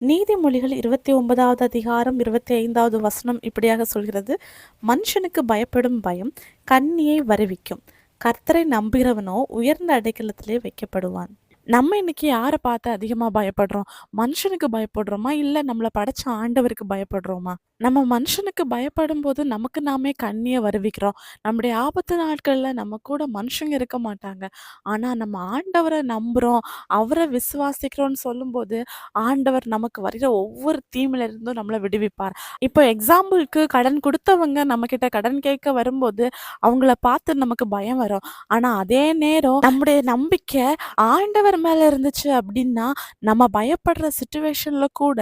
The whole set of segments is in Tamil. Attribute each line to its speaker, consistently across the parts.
Speaker 1: நீதிமொழிகள் 29வது அதிகாரம் 25வது வசனம் இப்படியாக சொல்கிறது, மனுஷனுக்கு பயப்படும் பயம் கண்ணியை வருவிக்கும், கர்த்தரை நம்புகிறவனோ உயர்ந்த அடைக்கலத்திலே வைக்கப்படுவான். நம்ம இன்னைக்கு யாரை பார்த்து அதிகமா பயப்படுறோம்? மனுஷனுக்கு பயப்படுறோமா, இல்ல நம்மள படைச்ச ஆண்டவருக்கு பயப்படுறோமா? நம்ம மனுஷனுக்கு பயப்படும் போது நமக்கு நாமே கண்ணிய வருவிக்கிறோம். நம்முடைய ஆபத்து நாட்கள்ல நம்ம கூட மனுஷங்க இருக்க மாட்டாங்க. ஆனா நம்ம ஆண்டவரை நம்புறோம், அவரை விசுவாசிக்கிறோம்னு சொல்லும்போது ஆண்டவர் நமக்கு வருகிற ஒவ்வொரு தீமையில இருந்தும் நம்மள விடுவிப்பார். இப்போ எக்ஸாம்பிள்க்கு கடன் குடுத்தவங்க நம்மகிட்ட கடன் கேட்க வரும்போது, அவங்கள பார்த்து நமக்கு பயம் வரும். ஆனா அதே நேரம் நம்முடைய நம்பிக்கை ஆண்டவர் மேல இருந்துச்சு அப்டின்னா, நம்ம பயப்படுற சிச்சுவேஷன்ல கூட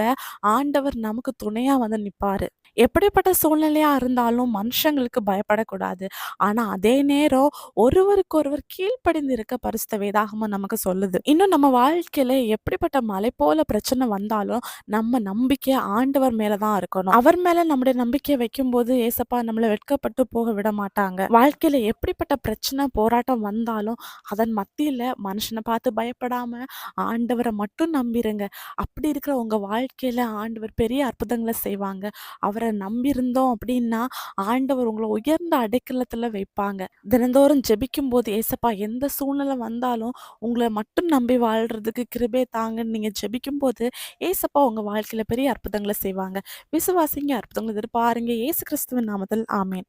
Speaker 1: ஆண்டவர் நமக்கு துணையா வந்து நிப்பாரு. எப்படிப்பட்ட சூழ்நிலையா இருந்தாலும் மனுஷங்களுக்கு பயப்படக்கூடாது. ஆனா அதே நேரம் ஒருவருக்கொருவர் கீழ்ப்படிந்து இருக்க பரிசுத்த வேதாகமம் நமக்கு சொல்லுது. இன்னும் நம்ம வாழ்க்கையில எப்படிப்பட்ட மலை போல பிரச்சனை வந்தாலும் நம்ம நம்பிக்கை ஆண்டவர் மேல தான் இருக்கணும். அவர் மேல நம்முடைய நம்பிக்கைய வைக்கும்போது ஏசப்பா நம்மள வெட்கப்பட்டு போக விட மாட்டாங்க. வாழ்க்கையில எப்படிப்பட்ட பிரச்சனை, போராட்டம் வந்தாலும் அதன் மத்தியில மனுஷனை பார்த்து பயப்படாம ஆண்டவரை மட்டும் நம்பிருங்க. அப்படி இருக்கிற உங்க வாழ்க்கையில ஆண்டவர் பெரிய அற்புதங்களை செய்வாங்க. அவரை நம்பியிருந்தோம் அப்படின்னா ஆண்டவர் உங்களை உயர்ந்த அடைக்கலத்துல வைப்பாங்க. தினந்தோறும் ஜெபிக்கும் போது ஏசப்பா எந்த சூழ்நிலை வந்தாலும் உங்களை மட்டும் நம்பி வாழ்றதுக்கு கிருபை தாங்கன்னு நீங்க ஜெபிக்கும் போது ஏசப்பா உங்க வாழ்க்கையில பெரிய அற்புதங்களை செய்வாங்க. விசுவாசிங்க, அற்புதங்களை எதிர்பாருங்க. இயேசு கிறிஸ்துவின் நாமத்தில் ஆமென்.